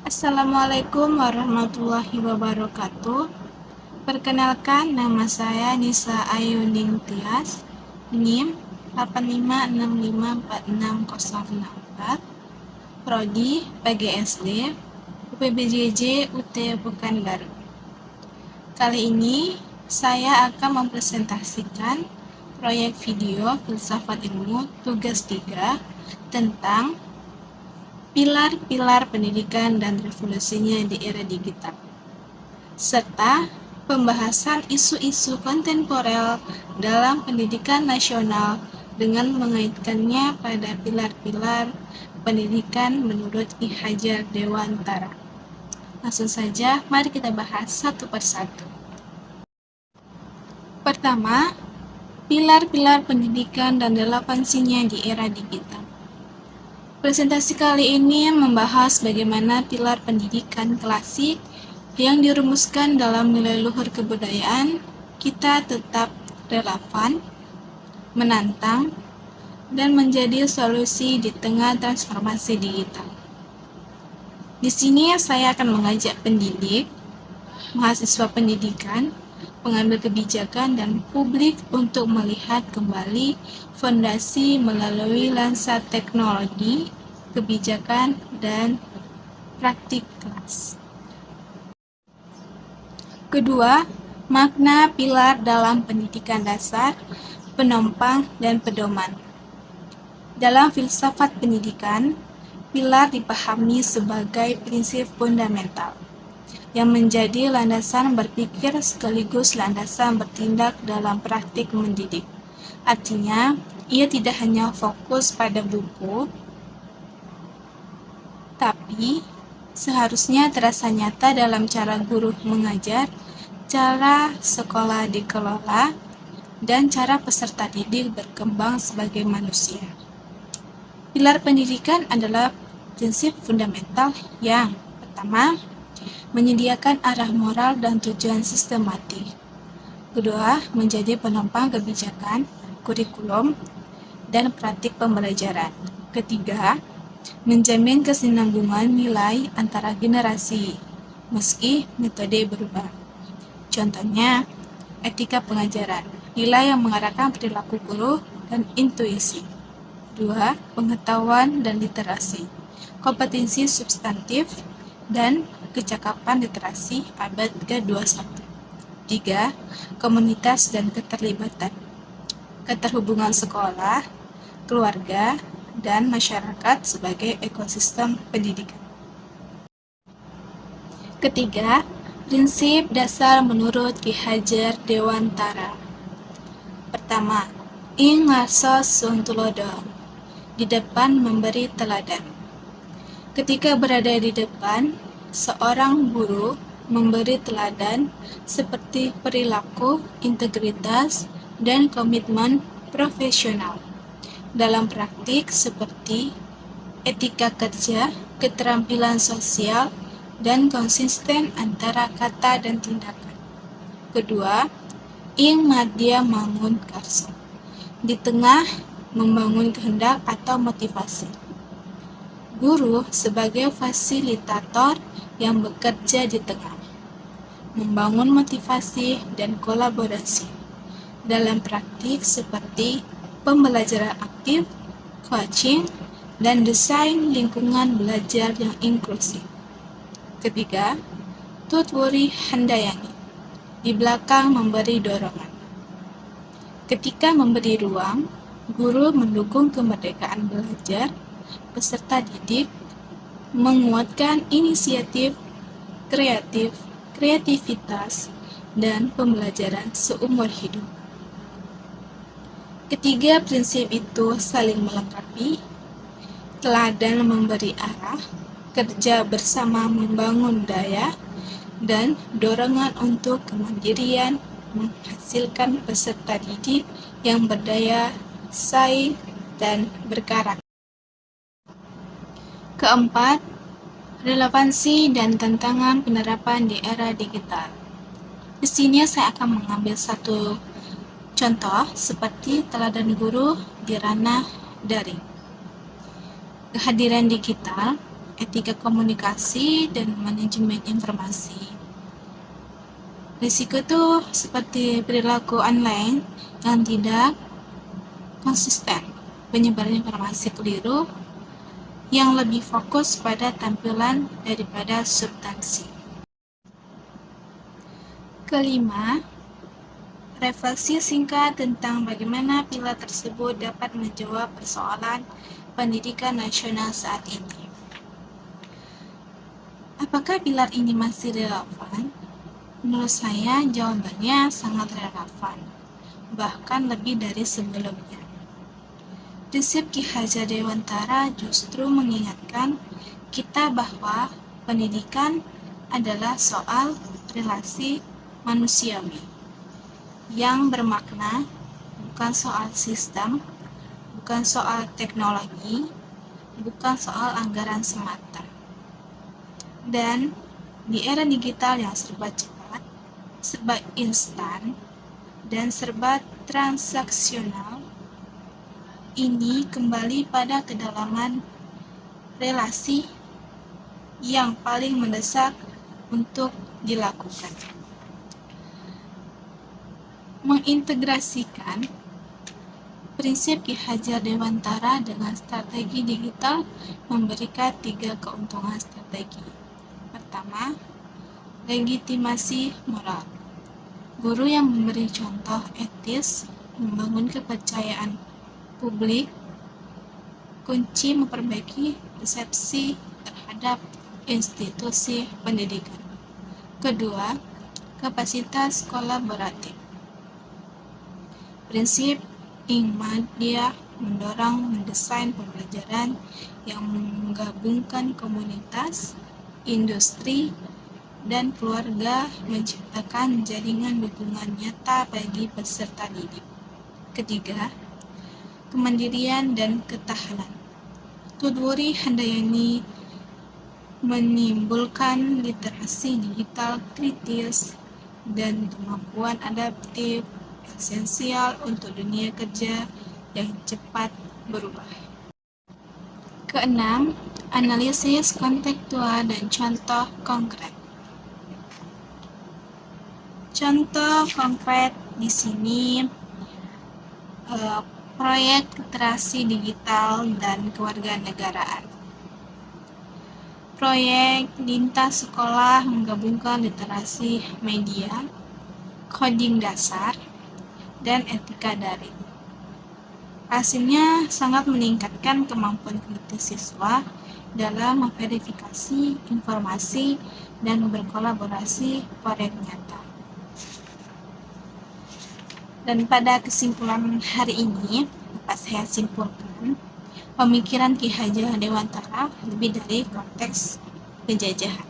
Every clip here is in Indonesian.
Assalamualaikum warahmatullahi wabarakatuh. Perkenalkan, nama saya Nisa Ayu Ningtyas, NIM 856546064, Prodi PGSD, UPBJJ UT Pekanbaru. Kali ini saya akan mempresentasikan proyek video Filsafat Ilmu tugas 3 tentang pilar-pilar pendidikan dan revolusinya di era digital, serta pembahasan isu-isu kontemporer dalam pendidikan nasional dengan mengaitkannya pada pilar-pilar pendidikan menurut Ki Hajar Dewantara. Langsung saja, mari kita bahas satu persatu. Pertama, pilar-pilar pendidikan dan relevansinya di era digital. Presentasi kali ini membahas bagaimana pilar pendidikan klasik yang dirumuskan dalam nilai luhur kebudayaan kita tetap relevan, menantang, dan menjadi solusi di tengah transformasi digital. Di sini saya akan mengajak pendidik, mahasiswa pendidikan, pengambil kebijakan, dan publik untuk melihat kembali fondasi melalui lensa teknologi, kebijakan, dan praktik kelas. Kedua, makna pilar dalam pendidikan dasar, penopang, dan pedoman. Dalam filsafat pendidikan, pilar dipahami sebagai prinsip fundamental yang menjadi landasan berpikir sekaligus landasan bertindak dalam praktik mendidik. Artinya, ia tidak hanya fokus pada buku, tapi seharusnya terasa nyata dalam cara guru mengajar, cara sekolah dikelola, dan cara peserta didik berkembang sebagai manusia. Pilar pendidikan adalah prinsip fundamental yang pertama, menyediakan arah moral dan tujuan sistematik. Kedua, menjadi penopang kebijakan, kurikulum, dan praktik pembelajaran. Ketiga, menjamin kesinambungan nilai antara generasi, meski metode berubah. Contohnya, etika pengajaran, nilai yang mengarahkan perilaku guru dan intuisi. 2. Pengetahuan dan literasi, kompetensi substantif dan kecakapan literasi abad ke-21. 3. Komunitas dan keterlibatan, keterhubungan sekolah, keluarga, dan masyarakat sebagai ekosistem pendidikan. Ketiga, prinsip dasar menurut Ki Hajar Dewantara. Pertama, ing ngarsa sun tulodo, di depan memberi teladan. Ketika berada di depan, seorang guru memberi teladan seperti perilaku, integritas, dan komitmen profesional. Dalam praktik seperti etika kerja, keterampilan sosial, dan konsisten antara kata dan tindakan. Kedua, ing madya mangun karsa, di tengah membangun kehendak atau motivasi. Guru sebagai fasilitator yang bekerja di tengah, membangun motivasi dan kolaborasi dalam praktik seperti pembelajaran aktif, coaching, dan desain lingkungan belajar yang inklusif. Ketiga, tutwuri handayani, di belakang memberi dorongan. Ketika memberi ruang, guru mendukung kemerdekaan belajar, peserta didik menguatkan inisiatif, kreativitas, dan pembelajaran seumur hidup. Ketiga prinsip itu saling melengkapi, teladan memberi arah, kerja bersama membangun daya, dan dorongan untuk kemandirian menghasilkan peserta didik yang berdaya saing dan berkarakter. Keempat, relevansi dan tantangan penerapan di era digital. Di sini saya akan mengambil satu contoh seperti teladan guru di ranah daring. Kehadiran digital etika komunikasi, dan manajemen informasi. Risiko tuh seperti perilaku online yang tidak konsisten, penyebaran informasi keliru yang lebih fokus pada tampilan daripada substansi. Kelima, refleksi singkat tentang bagaimana pilar tersebut dapat menjawab persoalan pendidikan nasional saat ini. Apakah pilar ini masih relevan? Menurut saya, jawabannya sangat relevan, bahkan lebih dari sebelumnya. Prinsip Ki Hajar Dewantara justru mengingatkan kita bahwa pendidikan adalah soal relasi manusiawi yang bermakna, bukan soal sistem, bukan soal teknologi, bukan soal anggaran semata. Dan di era digital yang serba cepat, serba instan, dan serba transaksional, ini kembali pada kedalaman relasi yang paling mendesak untuk dilakukan. Mengintegrasikan prinsip Ki Hajar Dewantara dengan strategi digital memberikan 3 keuntungan strategi. Pertama, legitimasi moral. Guru yang memberi contoh etis membangun kepercayaan publik, kunci memperbaiki persepsi terhadap institusi pendidikan. Kedua, kapasitas kolaboratif. Prinsip Ingmadiyah mendorong mendesain pembelajaran yang menggabungkan komunitas, industri, dan keluarga, menciptakan jaringan dukungan nyata bagi peserta didik. Ketiga, kemandirian dan ketahanan. Tudwuri Handayani menimbulkan literasi digital kritis dan kemampuan adaptif esensial untuk dunia kerja yang cepat berubah. Keenam, analisis kontekstual dan contoh konkret. Contoh konkret di sini proyek literasi digital dan kewarganegaraan. Proyek lintas sekolah menggabungkan literasi media, coding dasar, dan etika daring. Hasilnya sangat meningkatkan kemampuan kritis siswa dalam memverifikasi informasi dan berkolaborasi proyek nyata. Dan pada kesimpulan hari ini, dapat saya simpulkan, pemikiran Ki Hajar Dewantara lebih dari konteks penjajahan,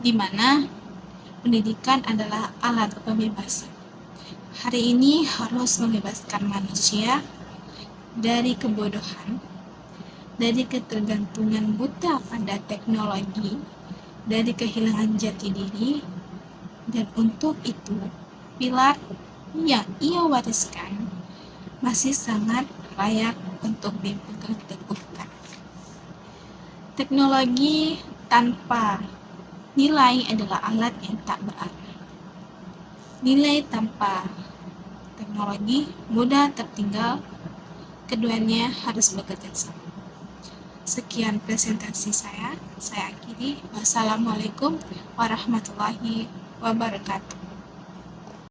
di mana pendidikan adalah alat pembebasan. Hari ini harus membebaskan manusia dari kebodohan, dari ketergantungan buta pada teknologi, dari kehilangan jati diri, dan untuk itu, pilar yang ia wariskan masih sangat layak untuk dipegang teguhkan. Teknologi tanpa nilai adalah alat yang tak berarti. Nilai tanpa teknologi mudah tertinggal, keduanya harus bekerja sama. Sekian presentasi saya akhiri. Wassalamualaikum warahmatullahi wabarakatuh.